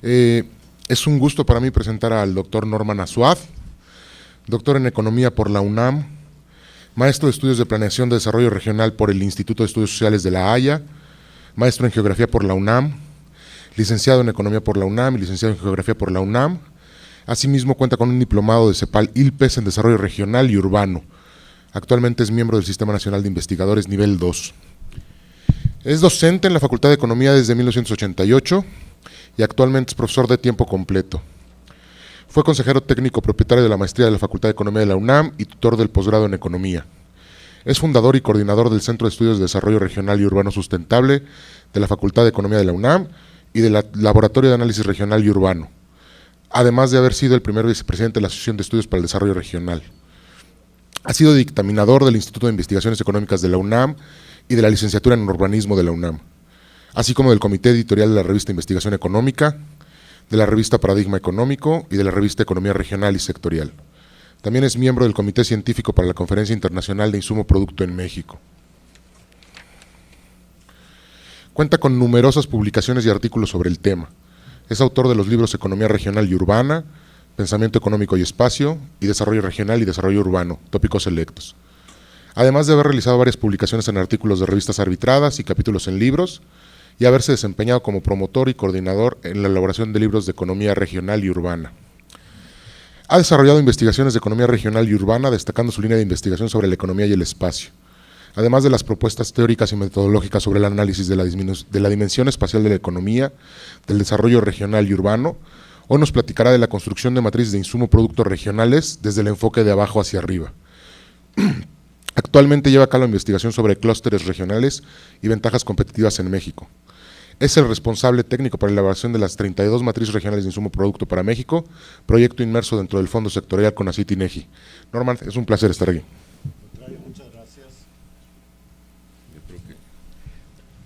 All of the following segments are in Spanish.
Es un gusto para mí presentar al doctor Norman Asuad, doctor en Economía por la UNAM, maestro de Estudios de Planeación de Desarrollo Regional por el Instituto de Estudios Sociales de La Haya, maestro en Geografía por la UNAM, licenciado en Economía por la UNAM y licenciado en Geografía por la UNAM. Asimismo cuenta con un diplomado de CEPAL-ILPES en Desarrollo Regional y Urbano. Actualmente es miembro del Sistema Nacional de Investigadores Nivel 2. Es docente en la Facultad de Economía desde 1988 y actualmente es profesor de tiempo completo. Fue consejero técnico propietario de la maestría de la Facultad de Economía de la UNAM y tutor del posgrado en Economía. Es fundador y coordinador del Centro de Estudios de Desarrollo Regional y Urbano Sustentable de la Facultad de Economía de la UNAM y del Laboratorio de Análisis Regional y Urbano, además de haber sido el primer vicepresidente de la Asociación de Estudios para el Desarrollo Regional. Ha sido dictaminador del Instituto de Investigaciones Económicas de la UNAM y de la Licenciatura en Urbanismo de la UNAM, así como del Comité Editorial de la Revista Investigación Económica, de la Revista Paradigma Económico y de la Revista Economía Regional y Sectorial. También es miembro del Comité Científico para la Conferencia Internacional de Insumo Producto en México. Cuenta con numerosas publicaciones y artículos sobre el tema. Es autor de los libros Economía Regional y Urbana, Pensamiento Económico y Espacio, y Desarrollo Regional y Desarrollo Urbano, tópicos selectos. Además de haber realizado varias publicaciones en artículos de revistas arbitradas y capítulos en libros, y haberse desempeñado como promotor y coordinador en la elaboración de libros de economía regional y urbana. Ha desarrollado investigaciones de economía regional y urbana, destacando su línea de investigación sobre la economía y el espacio, además de las propuestas teóricas y metodológicas sobre el análisis de la dimensión espacial de la economía, del desarrollo regional y urbano. Hoy nos platicará de la construcción de matrices de insumo productos regionales desde el enfoque de abajo hacia arriba. Actualmente lleva a cabo la investigación sobre clústeres regionales y ventajas competitivas en México. Es el responsable técnico para la elaboración de las 32 matrices regionales de insumo producto para México, proyecto inmerso dentro del Fondo Sectorial CONACYT-INEGI. Norman, es un placer estar aquí. Muchas gracias.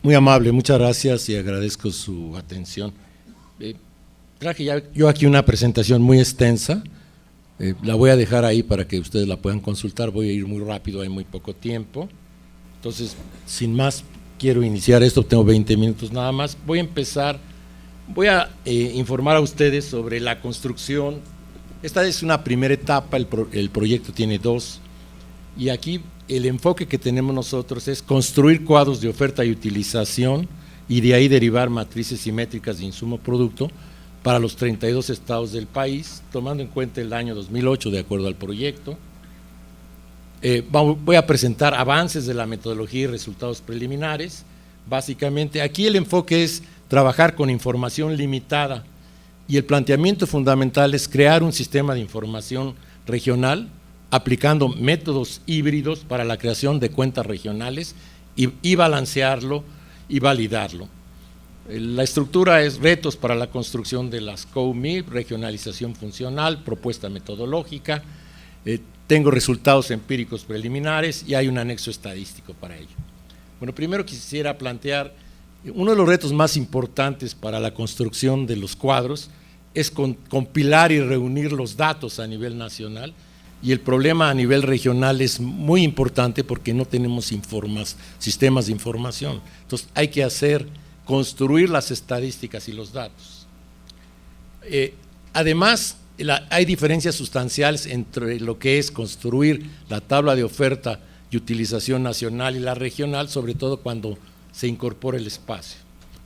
Muy amable, muchas gracias y agradezco su atención. Traje yo aquí una presentación muy extensa, la voy a dejar ahí para que ustedes la puedan consultar, voy a ir muy rápido, hay muy poco tiempo. Entonces, sin más, quiero iniciar esto, tengo 20 minutos nada más. Voy a empezar, voy a informar a ustedes sobre la construcción. Esta es una primera etapa, el proyecto tiene dos, y aquí el enfoque que tenemos nosotros es construir cuadros de oferta y utilización y de ahí derivar matrices simétricas de insumo-producto para los 32 estados del país, tomando en cuenta el año 2008 de acuerdo al proyecto. Voy a presentar avances de la metodología y resultados preliminares. Básicamente, aquí el enfoque es trabajar con información limitada y el planteamiento fundamental es crear un sistema de información regional aplicando métodos híbridos para la creación de cuentas regionales y balancearlo y validarlo. La estructura es retos para la construcción de las COMIP, regionalización funcional, propuesta metodológica, tengo resultados empíricos preliminares y hay un anexo estadístico para ello. Bueno, primero quisiera plantear, uno de los retos más importantes para la construcción de los cuadros es compilar y reunir los datos a nivel nacional, y el problema a nivel regional es muy importante porque no tenemos sistemas de información. Entonces hay que construir las estadísticas y los datos. Además, hay diferencias sustanciales entre lo que es construir la tabla de oferta y utilización nacional y la regional, sobre todo cuando se incorpora el espacio.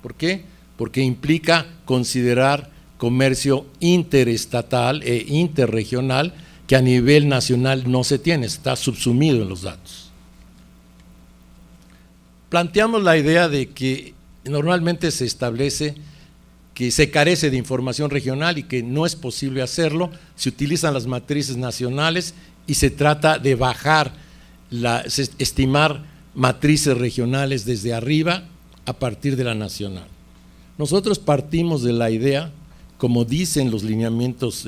¿Por qué? Porque implica considerar comercio interestatal e interregional que a nivel nacional no se tiene, está subsumido en los datos. Planteamos la idea de que normalmente se establece que se carece de información regional y que no es posible hacerlo, se utilizan las matrices nacionales y se trata de estimar matrices regionales desde arriba a partir de la nacional. Nosotros partimos de la idea, como dicen los lineamientos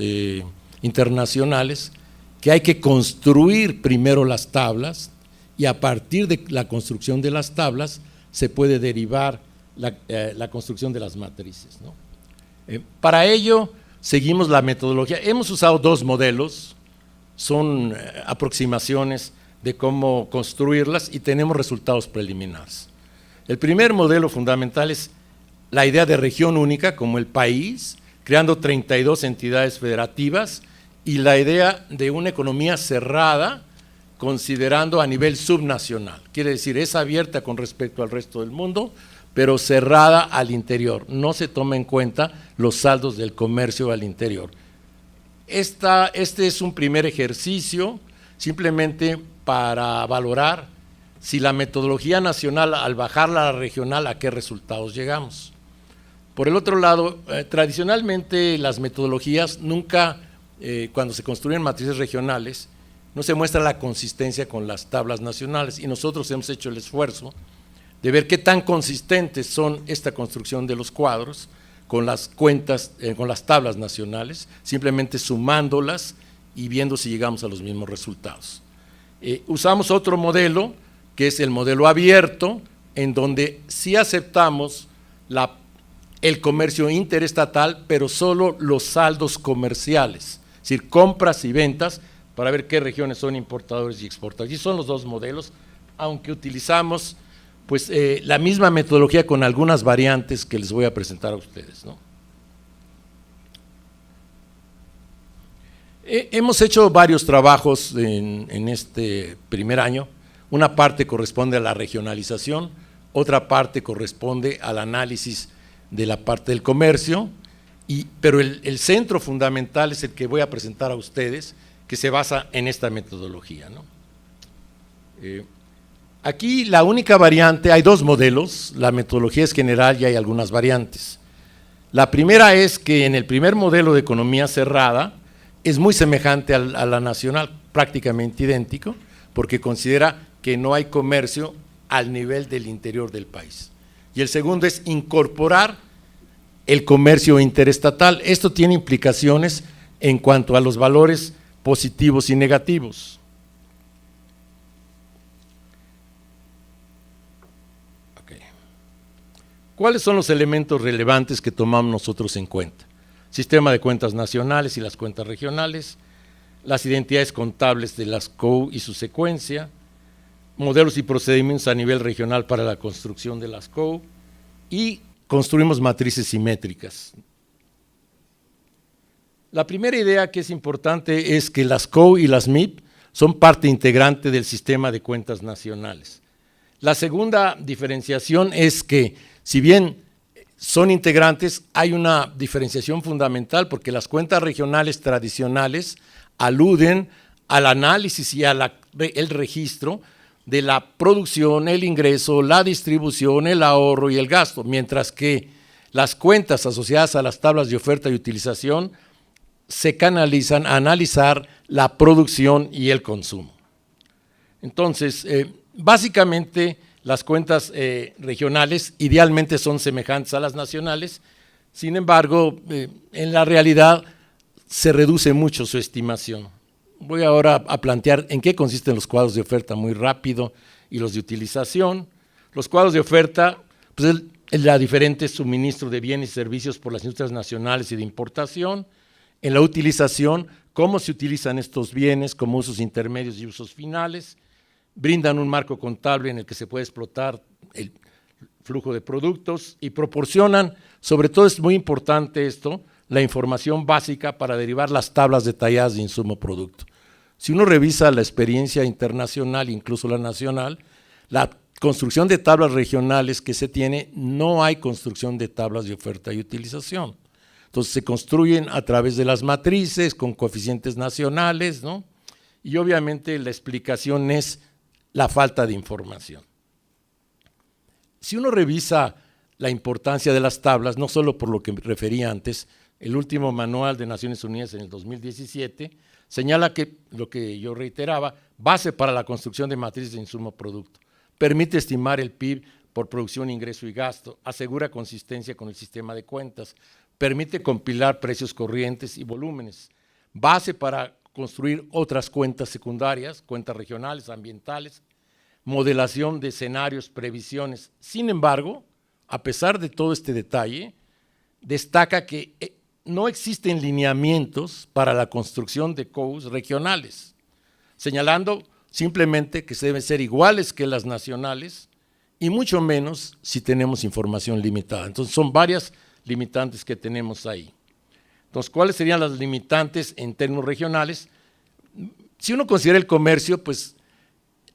internacionales, que hay que construir primero las tablas y a partir de la construcción de las tablas se puede derivar la construcción de las matrices, ¿no? Para ello seguimos la metodología, hemos usado dos modelos, son aproximaciones de cómo construirlas y tenemos resultados preliminares. El primer modelo fundamental es la idea de región única como el país, creando 32 entidades federativas y la idea de una economía cerrada, considerando a nivel subnacional. Quiere decir, es abierta con respecto al resto del mundo, pero cerrada al interior. No se toma en cuenta los saldos del comercio al interior. Este es un primer ejercicio simplemente para valorar si la metodología nacional, al bajarla a la regional, a qué resultados llegamos. Por el otro lado, tradicionalmente las metodologías nunca, cuando se construyen matrices regionales, no se muestra la consistencia con las tablas nacionales, y nosotros hemos hecho el esfuerzo de ver qué tan consistentes son esta construcción de los cuadros con las cuentas, con las tablas nacionales, simplemente sumándolas y viendo si llegamos a los mismos resultados. Usamos otro modelo, que es el modelo abierto, en donde sí aceptamos el comercio interestatal, pero solo los saldos comerciales, es decir, compras y ventas, para ver qué regiones son importadores y exportadores. Y son los dos modelos, aunque utilizamos pues la misma metodología con algunas variantes que les voy a presentar a ustedes, ¿no? Hemos hecho varios trabajos en este primer año. Una parte corresponde a la regionalización, otra parte corresponde al análisis de la parte del comercio, pero el centro fundamental es el que voy a presentar a ustedes, que se basa en esta metodología, ¿no? Aquí la única variante, hay dos modelos, la metodología es general y hay algunas variantes. La primera es que en el primer modelo de economía cerrada es muy semejante a la nacional, prácticamente idéntico, porque considera que no hay comercio al nivel del interior del país. Y el segundo es incorporar el comercio interestatal. Esto tiene implicaciones en cuanto a los valores positivos y negativos. ¿Cuáles son los elementos relevantes que tomamos nosotros en cuenta? Sistema de cuentas nacionales y las cuentas regionales, las identidades contables de las COU y su secuencia, modelos y procedimientos a nivel regional para la construcción de las COU, y construimos matrices simétricas. La primera idea que es importante es que las COU y las MIP son parte integrante del sistema de cuentas nacionales. La segunda diferenciación es que, si bien son integrantes, hay una diferenciación fundamental porque las cuentas regionales tradicionales aluden al análisis y al registro de la producción, el ingreso, la distribución, el ahorro y el gasto, mientras que las cuentas asociadas a las tablas de oferta y utilización se canalizan a analizar la producción y el consumo. Entonces, básicamente, las cuentas regionales idealmente son semejantes a las nacionales, sin embargo, en la realidad se reduce mucho su estimación. Voy ahora a plantear en qué consisten los cuadros de oferta muy rápido y los de utilización. Los cuadros de oferta, pues el diferente suministro de bienes y servicios por las industrias nacionales y de importación. En la utilización, cómo se utilizan estos bienes como usos intermedios y usos finales. Brindan un marco contable en el que se puede explotar el flujo de productos y proporcionan, sobre todo es muy importante esto, la información básica para derivar las tablas detalladas de insumo producto. Si uno revisa la experiencia internacional, incluso la nacional, la construcción de tablas regionales que se tiene, no hay construcción de tablas de oferta y utilización. Entonces se construyen a través de las matrices con coeficientes nacionales, ¿no? Y obviamente la explicación es la falta de información. Si uno revisa la importancia de las tablas, no solo por lo que me refería antes, el último manual de Naciones Unidas en el 2017 señala que, lo que yo reiteraba, base para la construcción de matrices de insumo producto, permite estimar el PIB por producción, ingreso y gasto, asegura consistencia con el sistema de cuentas, permite compilar precios corrientes y volúmenes, base para construir otras cuentas secundarias, cuentas regionales, ambientales, modelación de escenarios, previsiones. Sin embargo, a pesar de todo este detalle, destaca que no existen lineamientos para la construcción de COUs regionales, señalando simplemente que se deben ser iguales que las nacionales y mucho menos si tenemos información limitada. Entonces son varias limitantes que tenemos ahí. Entonces, ¿cuáles serían las limitantes en términos regionales? Si uno considera el comercio, pues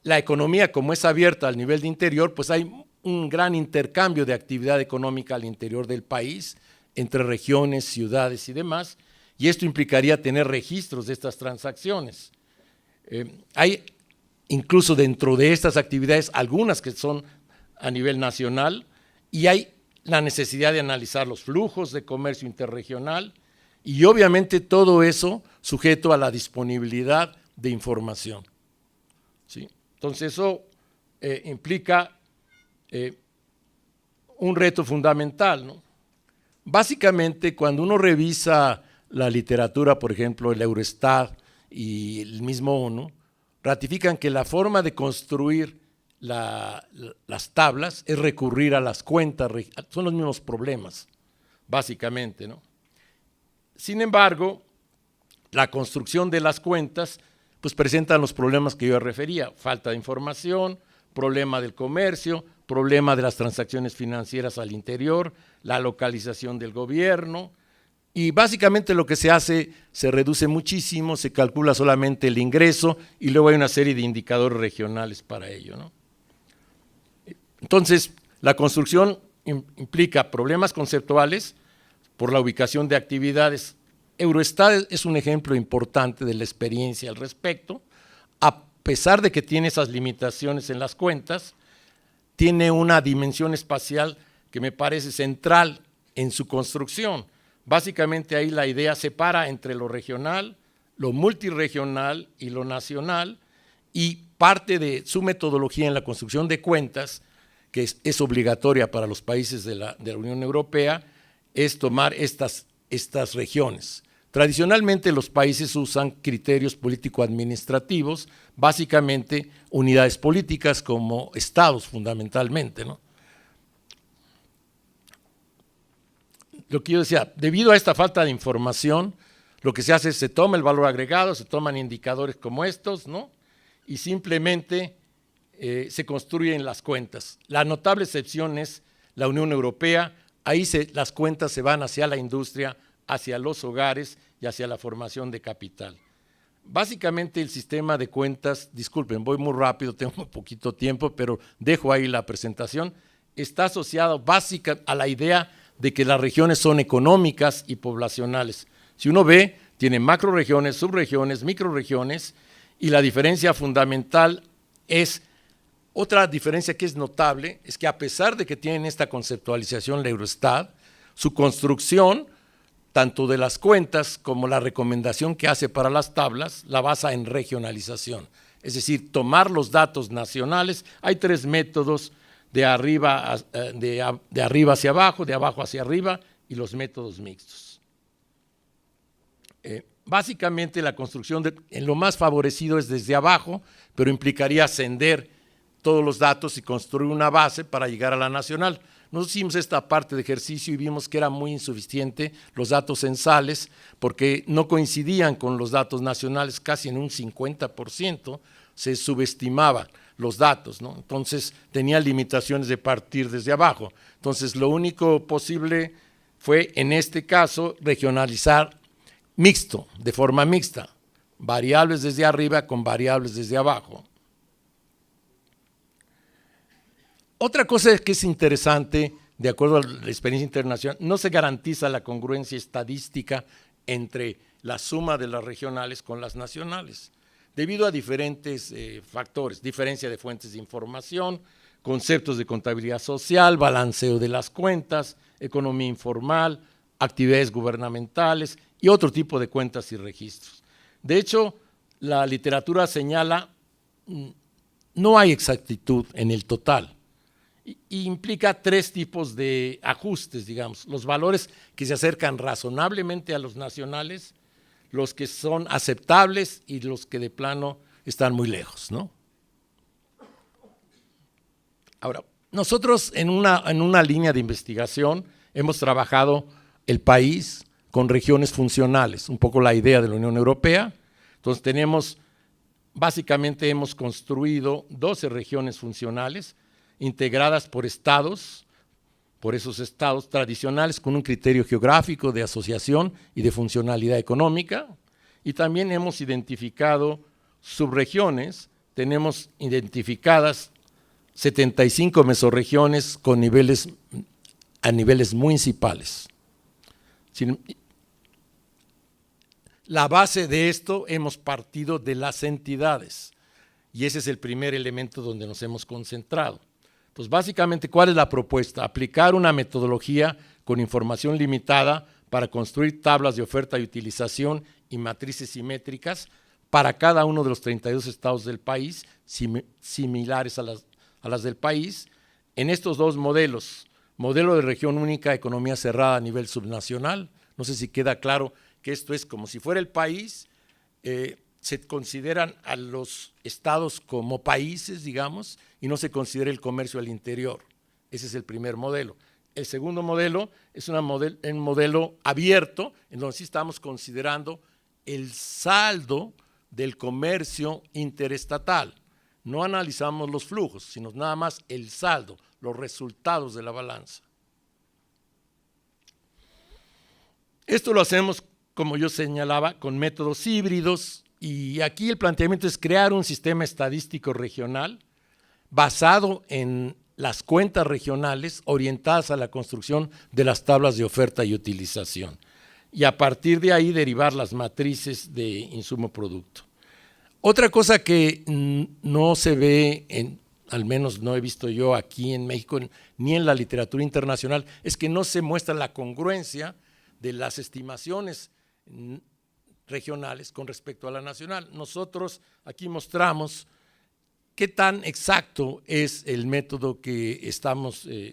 la economía como es abierta al nivel de interior, pues hay un gran intercambio de actividad económica al interior del país, entre regiones, ciudades y demás, y esto implicaría tener registros de estas transacciones. Hay incluso dentro de estas actividades algunas que son a nivel nacional, y hay la necesidad de analizar los flujos de comercio interregional, y obviamente todo eso sujeto a la disponibilidad de información. ¿Sí? Entonces eso implica un reto fundamental, ¿no? Básicamente, cuando uno revisa la literatura, por ejemplo, el Eurostat y el mismo ONU, ratifican que la forma de construir las tablas es recurrir a las cuentas, son los mismos problemas, básicamente, ¿no? Sin embargo, la construcción de las cuentas pues presentan los problemas que yo refería: falta de información, problema del comercio, problema de las transacciones financieras al interior, la localización del gobierno, y básicamente lo que se hace se reduce muchísimo, se calcula solamente el ingreso y luego hay una serie de indicadores regionales para ello, ¿no? Entonces, la construcción implica problemas conceptuales por la ubicación de actividades. Eurostat es un ejemplo importante de la experiencia al respecto. A pesar de que tiene esas limitaciones en las cuentas, tiene una dimensión espacial que me parece central en su construcción. Básicamente ahí la idea separa entre lo regional, lo multirregional y lo nacional, y parte de su metodología en la construcción de cuentas, que es obligatoria para los países de la Unión Europea, es tomar estas regiones. Tradicionalmente los países usan criterios político-administrativos, básicamente unidades políticas como estados fundamentalmente, ¿no? Lo que yo decía, debido a esta falta de información, lo que se hace es se toma el valor agregado, se toman indicadores como estos, ¿no? Y simplemente se construyen las cuentas. La notable excepción es la Unión Europea. Ahí las cuentas se van hacia la industria, hacia los hogares y hacia la formación de capital. Básicamente el sistema de cuentas, disculpen, voy muy rápido, tengo muy poquito tiempo, pero dejo ahí la presentación, está asociado básicamente a la idea de que las regiones son económicas y poblacionales. Si uno ve, tiene macroregiones, subregiones, microregiones, y la diferencia fundamental es, otra diferencia que es notable, es que a pesar de que tienen esta conceptualización la Eurostat, su construcción, tanto de las cuentas como la recomendación que hace para las tablas, la basa en regionalización. Es decir, tomar los datos nacionales. Hay tres métodos: de arriba hacia abajo, de abajo hacia arriba, y los métodos mixtos. Básicamente la construcción en lo más favorecido es desde abajo, pero implicaría ascender todos los datos y construir una base para llegar a la nacional. Nosotros hicimos esta parte de ejercicio y vimos que era muy insuficiente los datos censales porque no coincidían con los datos nacionales, casi en un 50% se subestimaban los datos, ¿no? Entonces tenía limitaciones de partir desde abajo. Entonces lo único posible fue en este caso regionalizar mixto, de forma mixta, variables desde arriba con variables desde abajo. Otra cosa que es interesante, de acuerdo a la experiencia internacional, no se garantiza la congruencia estadística entre la suma de las regionales con las nacionales, debido a diferentes factores: diferencia de fuentes de información, conceptos de contabilidad social, balanceo de las cuentas, economía informal, actividades gubernamentales y otro tipo de cuentas y registros. De hecho, la literatura señala no hay exactitud en el total. Y implica tres tipos de ajustes, digamos: los valores que se acercan razonablemente a los nacionales, los que son aceptables y los que de plano están muy lejos, ¿no? Ahora, nosotros en una línea de investigación hemos trabajado el país con regiones funcionales, un poco la idea de la Unión Europea. Entonces básicamente hemos construido 12 regiones funcionales integradas por estados, por esos estados tradicionales con un criterio geográfico de asociación y de funcionalidad económica, y también hemos identificado subregiones, tenemos identificadas 75 mesorregiones con a niveles municipales. La base de esto hemos partido de las entidades, y ese es el primer elemento donde nos hemos concentrado. Pues básicamente, ¿cuál es la propuesta? Aplicar una metodología con información limitada para construir tablas de oferta y utilización y matrices simétricas para cada uno de los 32 estados del país, similares a las del país, en estos dos modelos, modelo de región única, economía cerrada a nivel subnacional. No sé si queda claro que esto es como si fuera el país, se consideran a los estados como países, digamos, y no se considera el comercio al interior. Ese es el primer modelo. El segundo modelo es un modelo abierto, en donde sí estamos considerando el saldo del comercio interestatal. No analizamos los flujos, sino nada más el saldo, los resultados de la balanza. Esto lo hacemos, como yo señalaba, con métodos híbridos, y aquí el planteamiento es crear un sistema estadístico regional basado en las cuentas regionales orientadas a la construcción de las tablas de oferta y utilización, y a partir de ahí derivar las matrices de insumo-producto. Otra cosa que no se ve, al menos no he visto yo aquí en México, ni en la literatura internacional, es que no se muestra la congruencia de las estimaciones regionales con respecto a la nacional. Nosotros aquí mostramos qué tan exacto es el método que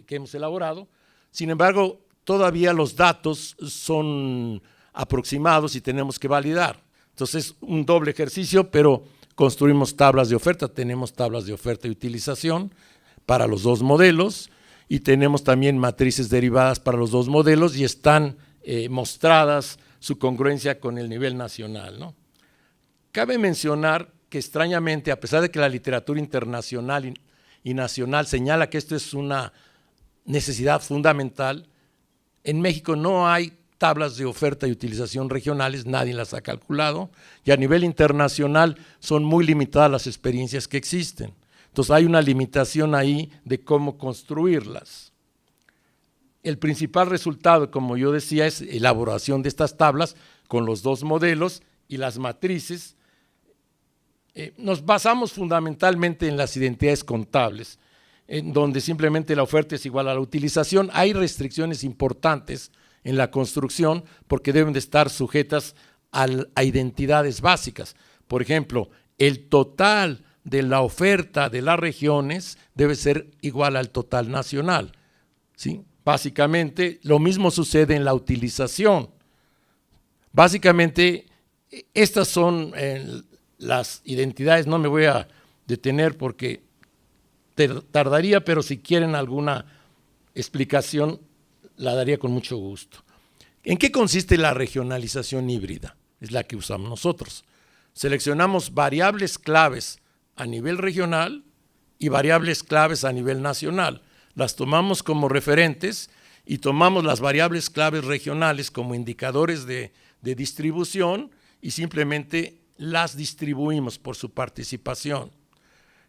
hemos elaborado. Sin embargo, todavía los datos son aproximados y tenemos que validar. Entonces, es un doble ejercicio, pero construimos tablas de oferta, tenemos tablas de oferta y utilización para los dos modelos, y tenemos también matrices derivadas para los dos modelos, y están mostradas su congruencia con el nivel nacional, ¿no? Cabe mencionar que extrañamente, a pesar de que la literatura internacional y nacional señala que esto es una necesidad fundamental, en México no hay tablas de oferta y utilización regionales, nadie las ha calculado, y a nivel internacional son muy limitadas las experiencias que existen. Entonces hay una limitación ahí de cómo construirlas. El principal resultado, como yo decía, es elaboración de estas tablas con los dos modelos y las matrices. Nos basamos fundamentalmente en las identidades contables, en donde simplemente la oferta es igual a la utilización. Hay restricciones importantes en la construcción porque deben de estar sujetas a identidades básicas. Por ejemplo, el total de la oferta de las regiones debe ser igual al total nacional, ¿sí? Básicamente, lo mismo sucede en la utilización. Básicamente, estas son las identidades. No me voy a detener porque tardaría, pero si quieren alguna explicación, la daría con mucho gusto. ¿En qué consiste la regionalización híbrida? Es la que usamos nosotros. Seleccionamos variables claves a nivel regional y variables claves a nivel nacional. Las tomamos como referentes y tomamos las variables claves regionales como indicadores de distribución y simplemente las distribuimos por su participación.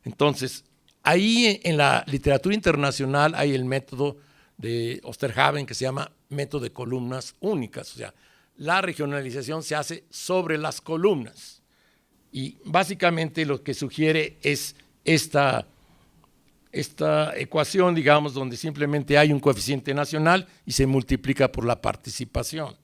Entonces, ahí en la literatura internacional hay el método de Osterhaven que se llama método de columnas únicas, o sea, la regionalización se hace sobre las columnas, y básicamente lo que sugiere es esta ecuación, digamos, donde simplemente hay un coeficiente nacional y se multiplica por la participación.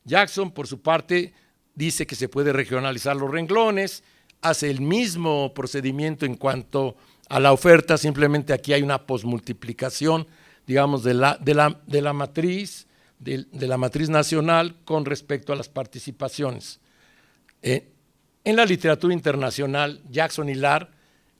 Jackson, por su parte, dice que se puede regionalizar los renglones, hace el mismo procedimiento en cuanto a la oferta, simplemente aquí hay una posmultiplicación, digamos, de la matriz nacional con respecto a las participaciones. En la literatura internacional, Jackson y Lahr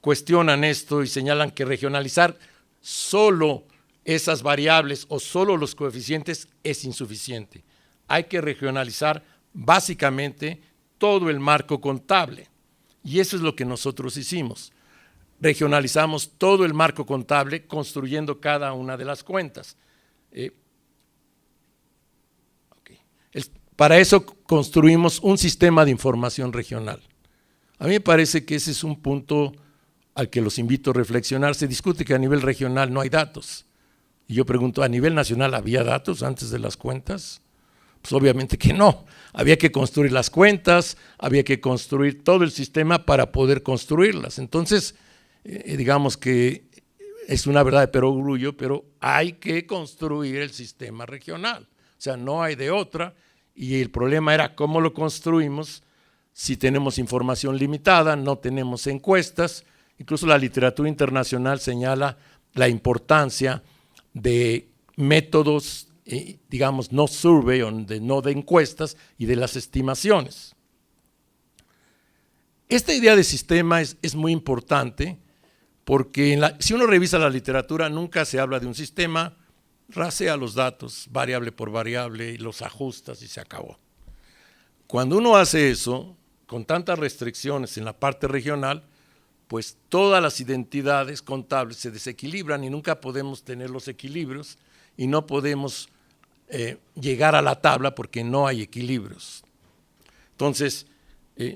cuestionan esto y señalan que regionalizar solo esas variables o solo los coeficientes es insuficiente. Hay que regionalizar básicamente todo el marco contable, y eso es lo que nosotros hicimos. Regionalizamos todo el marco contable construyendo cada una de las cuentas. Para eso construimos un sistema de información regional. A mí me parece que ese es un punto al que los invito a reflexionar. Se discute que a nivel regional no hay datos. Y yo pregunto, ¿a nivel nacional había datos antes de las cuentas? Pues obviamente que no. Había que construir las cuentas, había que construir todo el sistema para poder construirlas. Entonces, digamos que es una verdad de perogrullo, pero hay que construir el sistema regional. O sea, no hay de otra. Y el problema era cómo lo construimos si tenemos información limitada, no tenemos encuestas. Incluso la literatura internacional señala la importancia de métodos, digamos, no survey, no de encuestas y de las estimaciones. Esta idea de sistema es muy importante porque si uno revisa la literatura nunca se habla de un sistema, rasea los datos variable por variable y los ajustas y se acabó. Cuando uno hace eso, con tantas restricciones en la parte regional, pues todas las identidades contables se desequilibran y nunca podemos tener los equilibrios y no podemos llegar a la tabla porque no hay equilibrios. Entonces,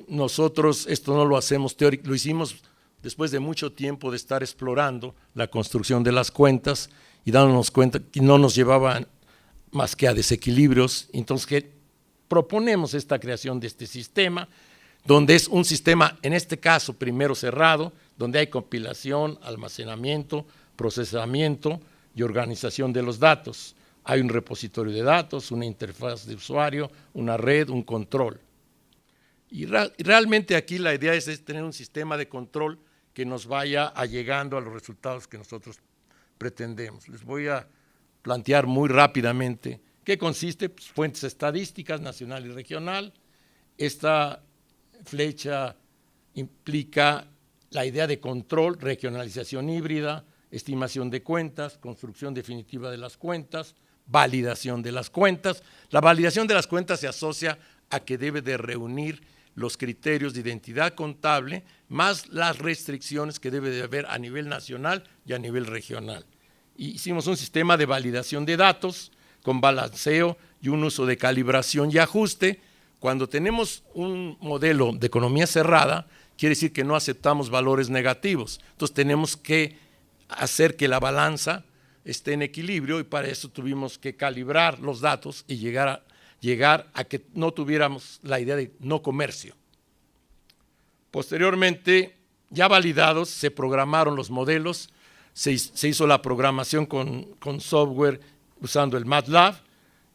nosotros esto no lo hacemos teórico, lo hicimos después de mucho tiempo de estar explorando la construcción de las cuentas y dándonos cuenta que no nos llevaban más que a desequilibrios. Entonces, proponemos esta creación de este sistema, donde es un sistema, en este caso, primero cerrado, donde hay compilación, almacenamiento, procesamiento y organización de los datos. Hay un repositorio de datos, una interfaz de usuario, una red, un control. Y realmente aquí la idea es tener un sistema de control que nos vaya llegando a los resultados que nosotros pretendemos. Les voy a plantear muy rápidamente qué consiste. Pues, fuentes estadísticas, nacional y regional. Esta flecha implica la idea de control, regionalización híbrida, estimación de cuentas, construcción definitiva de las cuentas, validación de las cuentas. La validación de las cuentas se asocia a que debe de reunir los criterios de identidad contable más las restricciones que debe de haber a nivel nacional y a nivel regional. Y hicimos un sistema de validación de datos con balanceo y un uso de calibración y ajuste. Cuando tenemos un modelo de economía cerrada, quiere decir que no aceptamos valores negativos. Entonces tenemos que hacer que la balanza esté en equilibrio y para eso tuvimos que calibrar los datos y llegar a que no tuviéramos la idea de no comercio. Posteriormente, ya validados, se programaron los modelos, se hizo la programación con software usando el MATLAB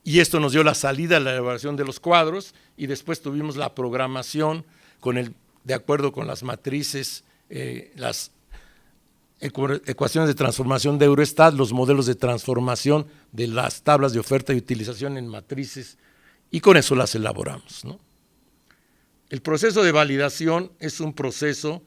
y esto nos dio la salida a la elaboración de los cuadros y después tuvimos la programación de acuerdo con las matrices, las ecuaciones de transformación de Eurostat, los modelos de transformación de las tablas de oferta y utilización en matrices y con eso las elaboramos, ¿no? El proceso de validación es un proceso,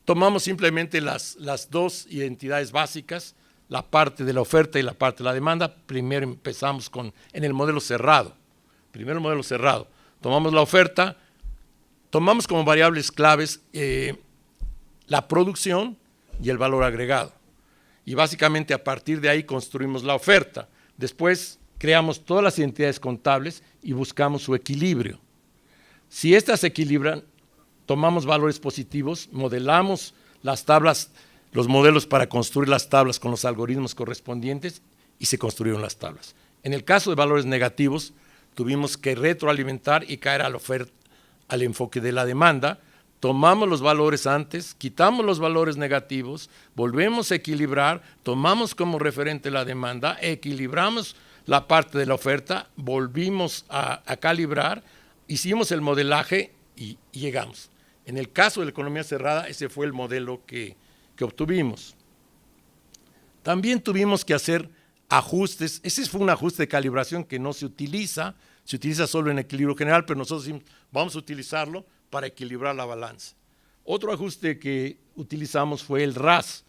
tomamos simplemente las dos identidades básicas, la parte de la oferta y la parte de la demanda. Primero empezamos en el modelo cerrado, primero el modelo cerrado, tomamos la oferta, tomamos como variables claves la producción y el valor agregado y básicamente a partir de ahí construimos la oferta. Después creamos todas las identidades contables y buscamos su equilibrio. Si estas se equilibran, tomamos valores positivos, modelamos las tablas, los modelos para construir las tablas con los algoritmos correspondientes y se construyeron las tablas. En el caso de valores negativos, tuvimos que retroalimentar y caer al enfoque de la demanda. Tomamos los valores antes, quitamos los valores negativos, volvemos a equilibrar, tomamos como referente la demanda, equilibramos la parte de la oferta, volvimos a calibrar, hicimos el modelaje y llegamos. En el caso de la economía cerrada, ese fue el modelo que obtuvimos. También tuvimos que hacer ajustes. Ese fue un ajuste de calibración que no se utiliza solo en equilibrio general, pero nosotros decimos, vamos a utilizarlo para equilibrar la balanza. Otro ajuste que utilizamos fue el RAS.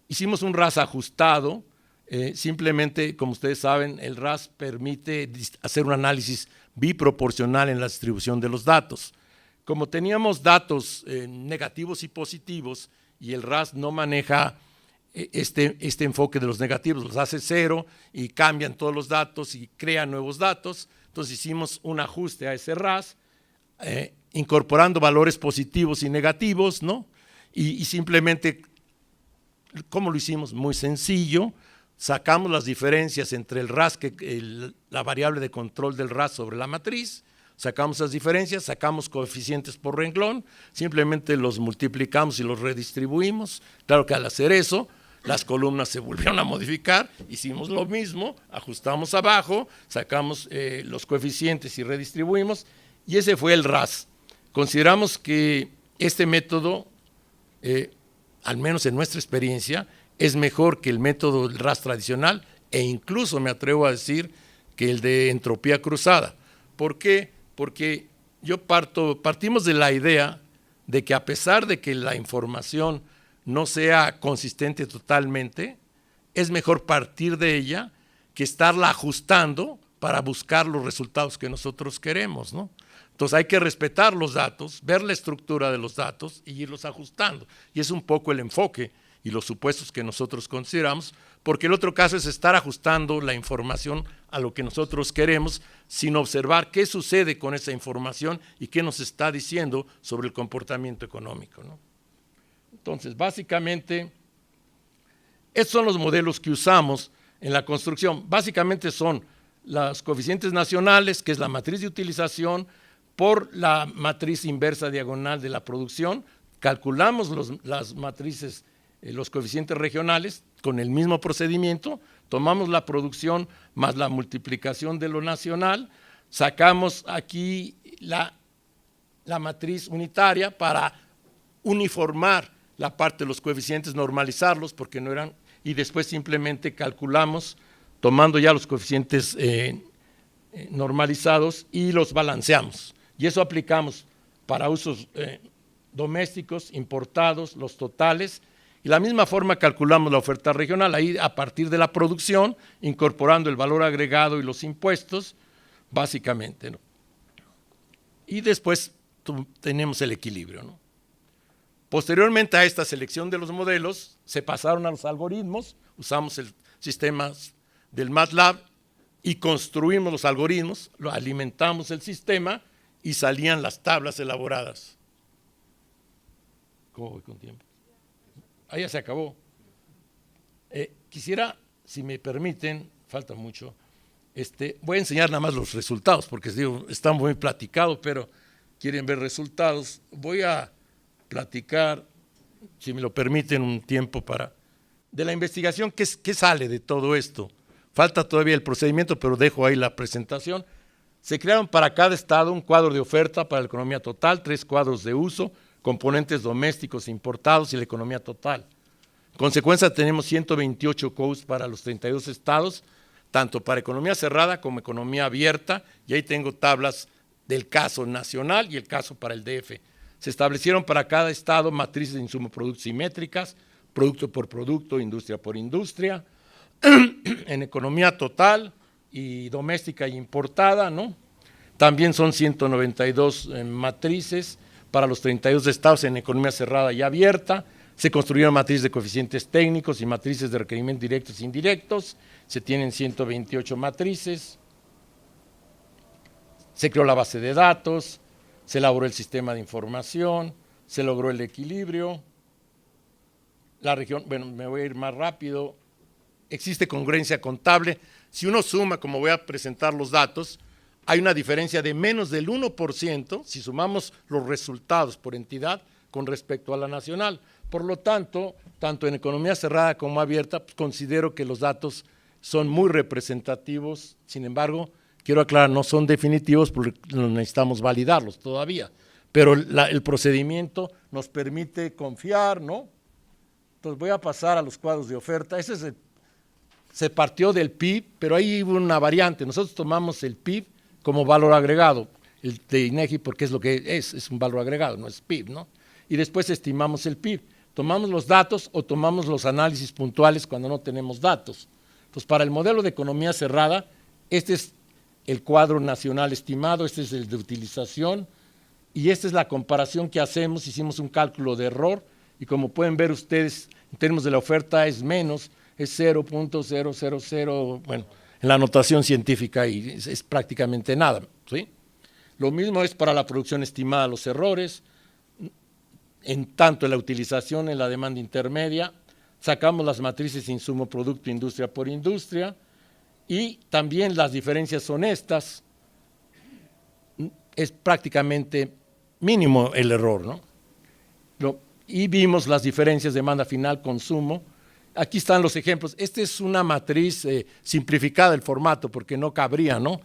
Hicimos un RAS ajustado. Simplemente, como ustedes saben, el RAS permite hacer un análisis biproporcional en la distribución de los datos. Como teníamos datos negativos y positivos y el RAS no maneja este enfoque de los negativos, los hace cero y cambian todos los datos y crean nuevos datos. Entonces hicimos un ajuste a ese RAS, incorporando valores positivos y negativos, ¿no? Y simplemente, ¿cómo lo hicimos? Muy sencillo, sacamos las diferencias entre el RAS, la variable de control del RAS sobre la matriz, sacamos las diferencias, sacamos coeficientes por renglón, simplemente los multiplicamos y los redistribuimos. Claro que al hacer eso, las columnas se volvieron a modificar, hicimos lo mismo, ajustamos abajo, sacamos los coeficientes y redistribuimos, y ese fue el RAS. Consideramos que este método, al menos en nuestra experiencia, es mejor que el método del RAS tradicional, e incluso me atrevo a decir que el de entropía cruzada. ¿Por qué? Porque partimos de la idea de que a pesar de que la información no sea consistente totalmente, es mejor partir de ella que estarla ajustando para buscar los resultados que nosotros queremos, ¿no? Entonces hay que respetar los datos, ver la estructura de los datos y irlos ajustando. Y es un poco el enfoque y los supuestos que nosotros consideramos, porque el otro caso es estar ajustando la información a lo que nosotros queremos, sin observar qué sucede con esa información y qué nos está diciendo sobre el comportamiento económico, ¿no? Entonces, básicamente, estos son los modelos que usamos en la construcción. Básicamente son los coeficientes nacionales, que es la matriz de utilización, por la matriz inversa diagonal de la producción. Calculamos las matrices, los coeficientes regionales con el mismo procedimiento, tomamos la producción más la multiplicación de lo nacional, sacamos aquí la matriz unitaria para uniformar la parte de los coeficientes, normalizarlos porque no eran, y después simplemente calculamos tomando ya los coeficientes normalizados y los balanceamos. Y eso aplicamos para usos domésticos, importados, los totales, y de la misma forma calculamos la oferta regional, ahí a partir de la producción, incorporando el valor agregado y los impuestos, básicamente, ¿no? Y después tenemos el equilibrio, ¿no? Posteriormente a esta selección de los modelos, se pasaron a los algoritmos, usamos el sistema del MATLAB y construimos los algoritmos, lo alimentamos el sistema y salían las tablas elaboradas. ¿Cómo voy con tiempo? Ah, ya se acabó. Quisiera, si me permiten, falta mucho, voy a enseñar nada más los resultados, porque digo, está muy platicado, pero quieren ver resultados. Voy a platicar, si me lo permiten, un tiempo de la investigación, ¿qué sale de todo esto? Falta todavía el procedimiento, pero dejo ahí la presentación. Se crearon para cada estado un cuadro de oferta para la economía total, 3 cuadros de uso, componentes domésticos importados y la economía total. En consecuencia, tenemos 128 codes para los 32 estados, tanto para economía cerrada como economía abierta, y ahí tengo tablas del caso nacional y el caso para el DF. Se establecieron para cada estado matrices de insumo productos simétricas, producto por producto, industria por industria, en economía total y doméstica e importada, ¿no? También son 192 matrices para los 32 estados en economía cerrada y abierta. Se construyeron matrices de coeficientes técnicos y matrices de requerimientos directos e indirectos. Se tienen 128 matrices. Se creó la base de datos, se elaboró el sistema de información, se logró el equilibrio. La región, bueno, me voy a ir más rápido. Existe congruencia contable. Si uno suma, como voy a presentar los datos, hay una diferencia de menos del 1% si sumamos los resultados por entidad con respecto a la nacional. Por lo tanto, tanto en economía cerrada como abierta, pues, considero que los datos son muy representativos. Sin embargo, quiero aclarar, no son definitivos porque necesitamos validarlos todavía, pero el procedimiento nos permite confiar, ¿no? Entonces voy a pasar a los cuadros de oferta. Se partió del PIB, pero ahí hubo una variante. Nosotros tomamos el PIB como valor agregado, el de INEGI, porque es lo que es un valor agregado, no es PIB, ¿no? Y después estimamos el PIB. Tomamos los datos o tomamos los análisis puntuales cuando no tenemos datos. Entonces, para el modelo de economía cerrada, este es el cuadro nacional estimado, este es el de utilización, y esta es la comparación que hacemos. Hicimos un cálculo de error, y como pueden ver ustedes, en términos de la oferta es menos, es 0.000, bueno, en la notación científica y es prácticamente nada, ¿sí? Lo mismo es para la producción estimada, los errores, en tanto en la utilización, en la demanda intermedia, sacamos las matrices insumo, producto, industria por industria, y también las diferencias son estas, es prácticamente mínimo el error, ¿no? Y vimos las diferencias demanda final, consumo. Aquí están los ejemplos. Esta es una matriz simplificada el formato, porque no cabría, ¿no?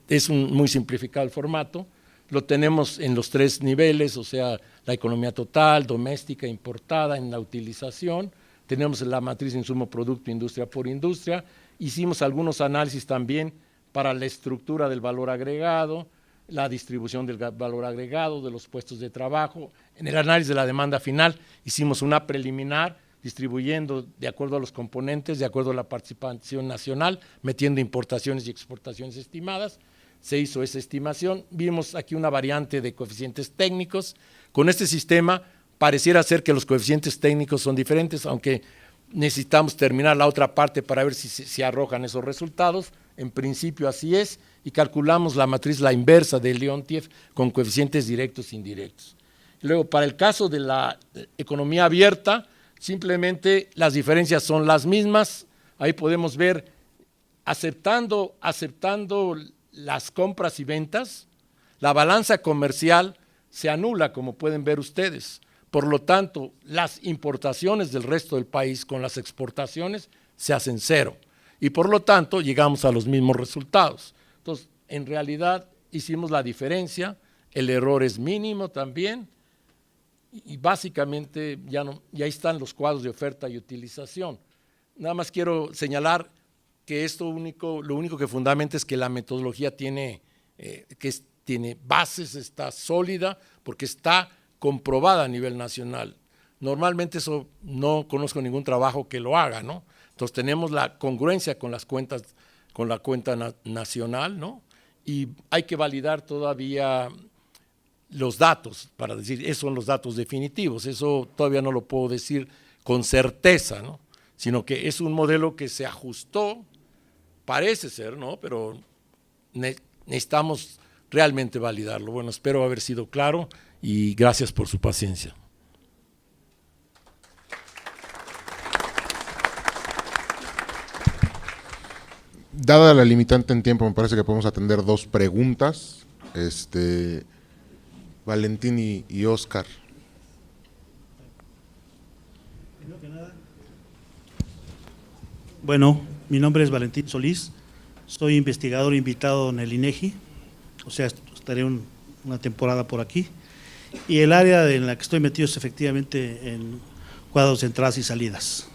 Es muy simplificado el formato. Lo tenemos en los 3 niveles, o sea, la economía total, doméstica, importada, en la utilización. Tenemos la matriz insumo, producto, industria por industria. Hicimos algunos análisis también para la estructura del valor agregado, la distribución del valor agregado, de los puestos de trabajo. En el análisis de la demanda final hicimos una preliminar, distribuyendo de acuerdo a los componentes, de acuerdo a la participación nacional, metiendo importaciones y exportaciones estimadas. Se hizo esa estimación. Vimos aquí una variante de coeficientes técnicos. Con este sistema pareciera ser que los coeficientes técnicos son diferentes, aunque necesitamos terminar la otra parte para ver si arrojan esos resultados. En principio así es, y calculamos la matriz, la inversa de Leontief, con coeficientes directos e indirectos. Luego, para el caso de la economía abierta, simplemente las diferencias son las mismas. Ahí podemos ver, aceptando las compras y ventas, la balanza comercial se anula, como pueden ver ustedes. Por lo tanto, las importaciones del resto del país con las exportaciones se hacen cero. Y por lo tanto, llegamos a los mismos resultados. Entonces, en realidad, hicimos la diferencia, el error es mínimo también, y básicamente ya ahí están los cuadros de oferta y utilización. Nada más quiero señalar que lo único que fundamenta es que la metodología tiene bases, está sólida, porque está comprobada a nivel nacional. Normalmente eso no conozco ningún trabajo que lo haga, ¿no? Entonces tenemos la congruencia con las cuentas, con la cuenta nacional, ¿no? Y hay que validar todavía los datos para decir, esos son los datos definitivos. Eso todavía no lo puedo decir con certeza, ¿no? Sino que es un modelo que se ajustó, parece ser, ¿no? Pero necesitamos realmente validarlo. Bueno, espero haber sido claro y gracias por su paciencia. Dada la limitante en tiempo, me parece que podemos atender 2 preguntas. Valentín y Óscar. Bueno, mi nombre es Valentín Solís, soy investigador invitado en el INEGI, o sea, estaré una temporada por aquí, y el área en la que estoy metido es efectivamente en cuadros de entradas y salidas.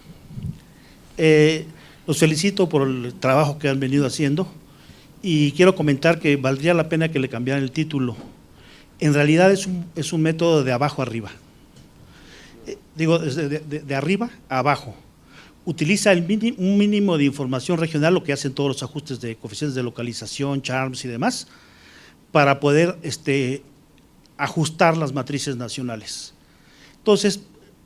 Los felicito por el trabajo que han venido haciendo y quiero comentar que valdría la pena que le cambiaran el título. En realidad es un método de abajo arriba, digo de arriba a abajo. Utiliza un mínimo de información regional, lo que hacen todos los ajustes de coeficientes de localización, charms y demás, para poder ajustar las matrices nacionales. Entonces,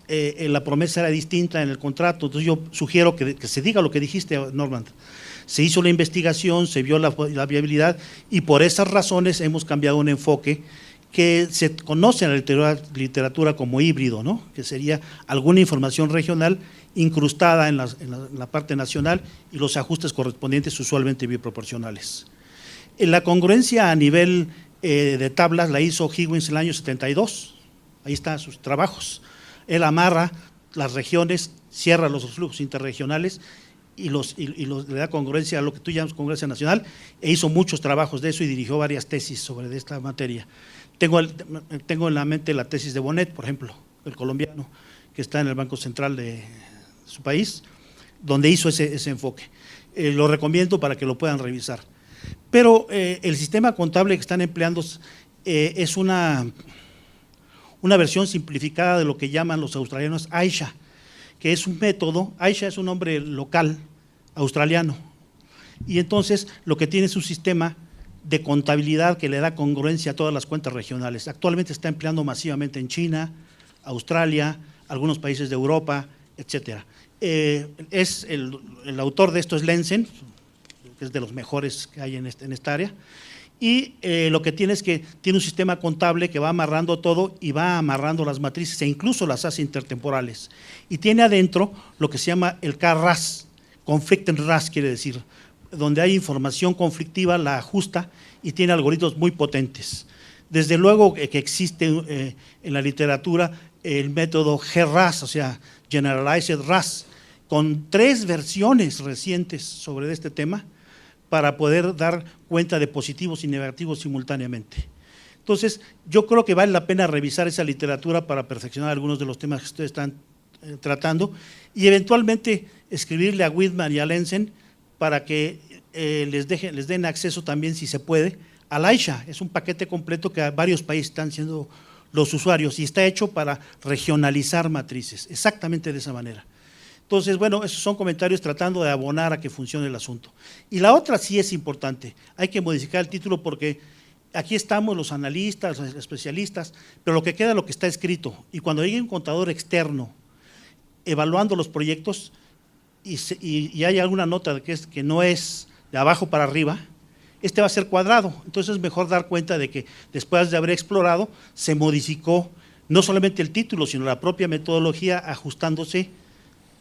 la promesa era distinta en el contrato, entonces yo sugiero que se diga lo que dijiste, Norman. Se hizo la investigación, se vio la viabilidad y por esas razones hemos cambiado un enfoque que se conoce en la literatura como híbrido, ¿no? Que sería alguna información regional incrustada en la parte nacional y los ajustes correspondientes usualmente biproporcionales. La congruencia a nivel de tablas la hizo Higgins en el año 72, ahí están sus trabajos. Él amarra las regiones, cierra los flujos interregionales y le da congruencia a lo que tú llamas congruencia nacional, e hizo muchos trabajos de eso y dirigió varias tesis sobre esta materia. Tengo en la mente la tesis de Bonet, por ejemplo, el colombiano, que está en el Banco Central de su país, donde hizo ese enfoque. Lo recomiendo para que lo puedan revisar. Pero el sistema contable que están empleando es una versión simplificada de lo que llaman los australianos AISHA, que es un método. AISHA es un nombre local australiano, y entonces lo que tiene es un sistema de contabilidad que le da congruencia a todas las cuentas regionales. Actualmente está empleando masivamente en China, Australia, algunos países de Europa, etcétera. El autor de esto es Lenzen, que es de los mejores que hay en esta área, y lo que tiene es que tiene un sistema contable que va amarrando todo y va amarrando las matrices e incluso las hace intertemporales. Y tiene adentro lo que se llama el CAR-RAS, Conflict and RAS quiere decir, donde hay información conflictiva, la ajusta y tiene algoritmos muy potentes. Desde luego que existe en la literatura el método GRAS, o sea, Generalized RAS, con 3 versiones recientes sobre este tema para poder dar cuenta de positivos y negativos simultáneamente. Entonces, yo creo que vale la pena revisar esa literatura para perfeccionar algunos de los temas que ustedes están tratando y eventualmente escribirle a Whitman y a Lenzen para que les den acceso también, si se puede, al AISHA. Es un paquete completo que varios países están siendo los usuarios y está hecho para regionalizar matrices, exactamente de esa manera. Entonces, bueno, esos son comentarios tratando de abonar a que funcione el asunto. Y la otra sí es importante, hay que modificar el título porque aquí estamos los analistas, los especialistas, pero lo que queda es lo que está escrito. Y cuando llegue un contador externo evaluando los proyectos y hay alguna nota de que no es de abajo para arriba, este va a ser cuadrado. Entonces es mejor dar cuenta de que después de haber explorado se modificó no solamente el título, sino la propia metodología ajustándose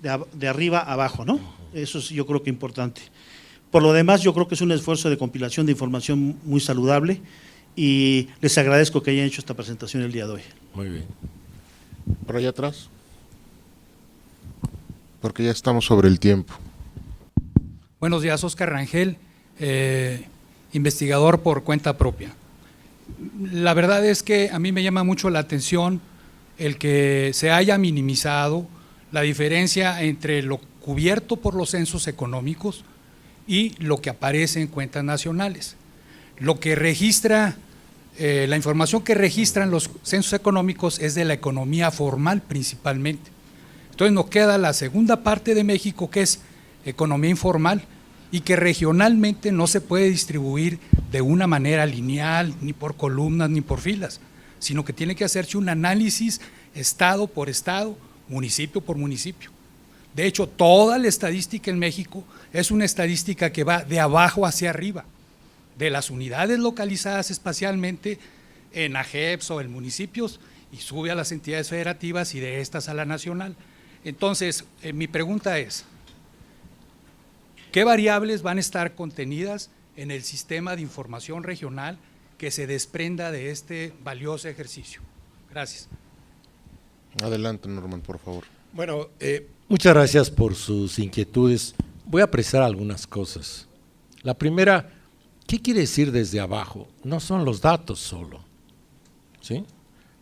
de arriba a abajo, ¿no? Eso es, yo creo que importante. Por lo demás, yo creo que es un esfuerzo de compilación de información muy saludable y les agradezco que hayan hecho esta presentación el día de hoy. Muy bien. Por allá atrás. Porque ya estamos sobre el tiempo. Buenos días, Oscar Rangel, investigador por cuenta propia. La verdad es que a mí me llama mucho la atención el que se haya minimizado la diferencia entre lo cubierto por los censos económicos y lo que aparece en cuentas nacionales. Lo que registra, la información que registran los censos económicos es de la economía formal principalmente. Entonces nos queda la segunda parte de México, que es economía informal y que regionalmente no se puede distribuir de una manera lineal, ni por columnas, ni por filas, sino que tiene que hacerse un análisis estado por estado, municipio por municipio. De hecho, toda la estadística en México es una estadística que va de abajo hacia arriba, de las unidades localizadas espacialmente en AGEPS o en municipios y sube a las entidades federativas y de estas a la nacional. Entonces, mi pregunta es, ¿qué variables van a estar contenidas en el sistema de información regional que se desprenda de este valioso ejercicio? Gracias. Adelante, Norman, por favor. Bueno, muchas gracias por sus inquietudes. Voy a precisar algunas cosas. La primera, ¿qué quiere decir desde abajo? No son los datos solo, ¿sí?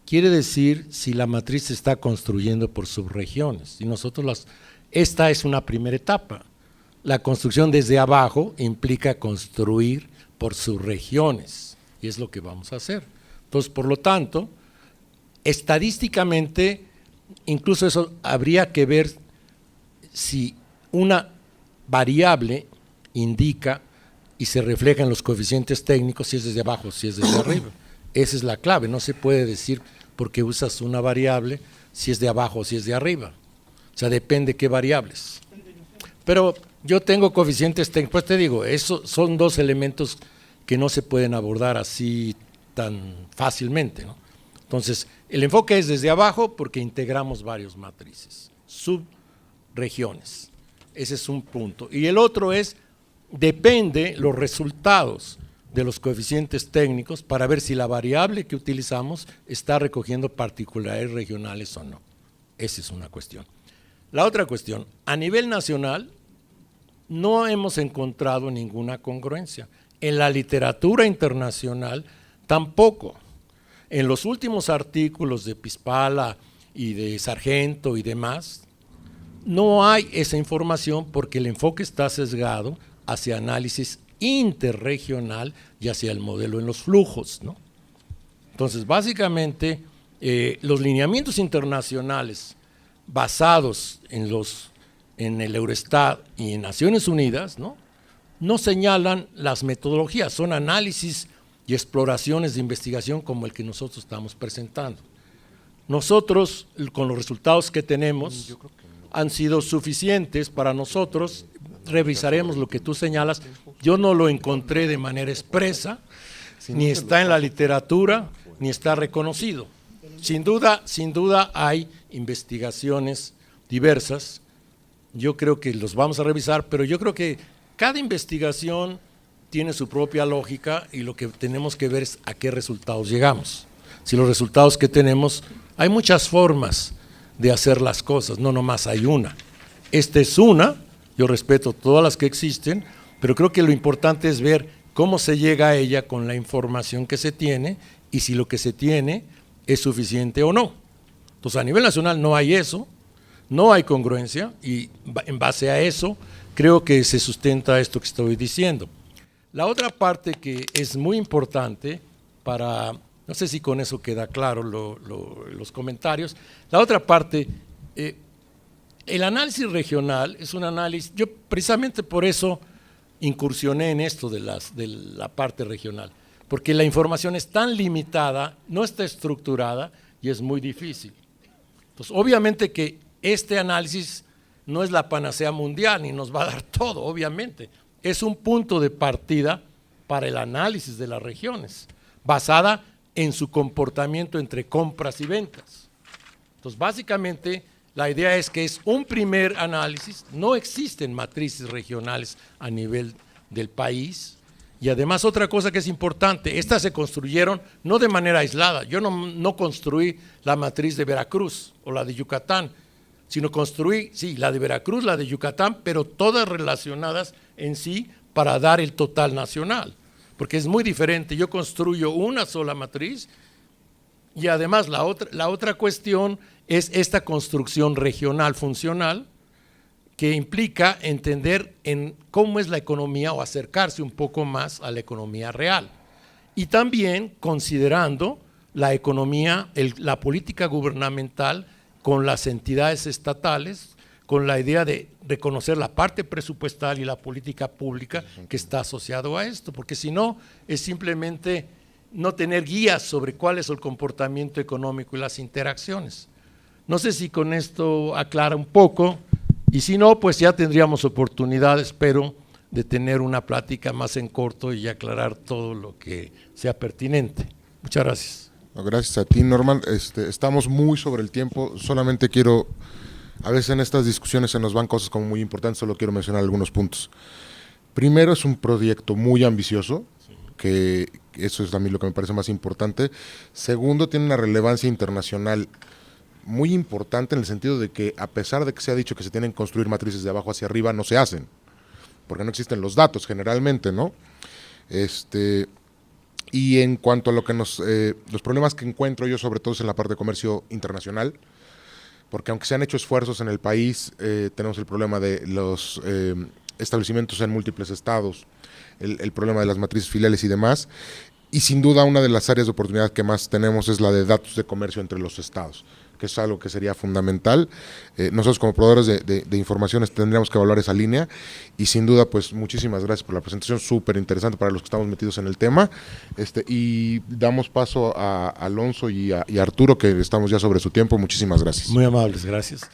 Quiere decir si la matriz se está construyendo por subregiones. Y esta es una primera etapa. La construcción desde abajo implica construir por subregiones, y es lo que vamos a hacer. Entonces, por lo tanto, estadísticamente, incluso eso habría que ver si una variable indica y se refleja en los coeficientes técnicos, si es desde abajo, si es desde arriba. Esa es la clave, no se puede decir porque usas una variable si es de abajo o si es de arriba. O sea, depende qué variables. Pero yo tengo coeficientes técnicos, pues te digo, esos son 2 elementos que no se pueden abordar así tan fácilmente, ¿no? Entonces, el enfoque es desde abajo porque integramos varios matrices, subregiones. Ese es un punto. Y el otro es, depende los resultados de los coeficientes técnicos para ver si la variable que utilizamos está recogiendo particularidades regionales o no. Esa es una cuestión. La otra cuestión, a nivel nacional no hemos encontrado ninguna congruencia. En la literatura internacional tampoco. En los últimos artículos de Pispala y de Sargento y demás, no hay esa información porque el enfoque está sesgado hacia análisis interregional y hacia el modelo en los flujos, ¿no? Entonces, básicamente, los lineamientos internacionales basados en el Eurostat y en Naciones Unidas, no señalan las metodologías, son análisis y exploraciones de investigación como el que nosotros estamos presentando. nosotros, con los resultados que tenemos, han sido suficientes para nosotros. Revisaremos lo que tú señalas. Yo no lo encontré de manera expresa, ni está en la literatura, ni está reconocido. Sin duda hay investigaciones diversas. Yo creo que los vamos a revisar, pero yo creo que cada investigación tiene su propia lógica y lo que tenemos que ver es a qué resultados llegamos. Si los resultados que tenemos, hay muchas formas de hacer las cosas, no nomás hay una. Esta es una, yo respeto todas las que existen, pero creo que lo importante es ver cómo se llega a ella con la información que se tiene y si lo que se tiene es suficiente o no. Entonces, a nivel nacional no hay eso, no hay congruencia y en base a eso creo que se sustenta esto que estoy diciendo. La otra parte que es muy importante para, no sé si con eso queda claro los comentarios, la otra parte, el análisis regional es un análisis, yo precisamente por eso incursioné en esto de la parte regional, porque la información es tan limitada, no está estructurada y es muy difícil. Entonces, obviamente que este análisis no es la panacea mundial ni nos va a dar todo, obviamente. Es un punto de partida para el análisis de las regiones, basada en su comportamiento entre compras y ventas. Entonces, básicamente, la idea es que es un primer análisis, no existen matrices regionales a nivel del país, y además otra cosa que es importante, estas se construyeron no de manera aislada, yo no construí la matriz de Veracruz o la de Yucatán, sino construí, sí, la de Veracruz, la de Yucatán, pero todas relacionadas en sí para dar el total nacional, porque es muy diferente, yo construyo una sola matriz y además la otra cuestión es esta construcción regional funcional que implica entender en cómo es la economía o acercarse un poco más a la economía real y también considerando la economía, la política gubernamental con las entidades estatales, con la idea de reconocer la parte presupuestal y la política pública que está asociado a esto, porque si no es simplemente no tener guías sobre cuál es el comportamiento económico y las interacciones. No sé si con esto aclara un poco, y si no, pues ya tendríamos oportunidad, espero, de tener una plática más en corto y aclarar todo lo que sea pertinente. Muchas gracias. Gracias a ti, Norman. Estamos muy sobre el tiempo, solamente quiero, a veces en estas discusiones se nos van cosas como muy importantes, solo quiero mencionar algunos puntos. Primero, es un proyecto muy ambicioso, que eso es también lo que me parece más importante. Segundo, tiene una relevancia internacional muy importante en el sentido de que, a pesar de que se ha dicho que se tienen que construir matrices de abajo hacia arriba, no se hacen, porque no existen los datos generalmente, ¿no? Y en cuanto a lo que los problemas que encuentro yo, sobre todo es en la parte de comercio internacional, porque aunque se han hecho esfuerzos en el país, tenemos el problema de los establecimientos en múltiples estados, el problema de las matrices filiales y demás, y sin duda una de las áreas de oportunidad que más tenemos es la de datos de comercio entre los estados, que es algo que sería fundamental. Nosotros como proveedores de informaciones tendríamos que evaluar esa línea y sin duda pues muchísimas gracias por la presentación, súper interesante para los que estamos metidos en el tema, y damos paso a Alonso y a Arturo, que estamos ya sobre su tiempo. Muchísimas gracias. Muy amables, gracias.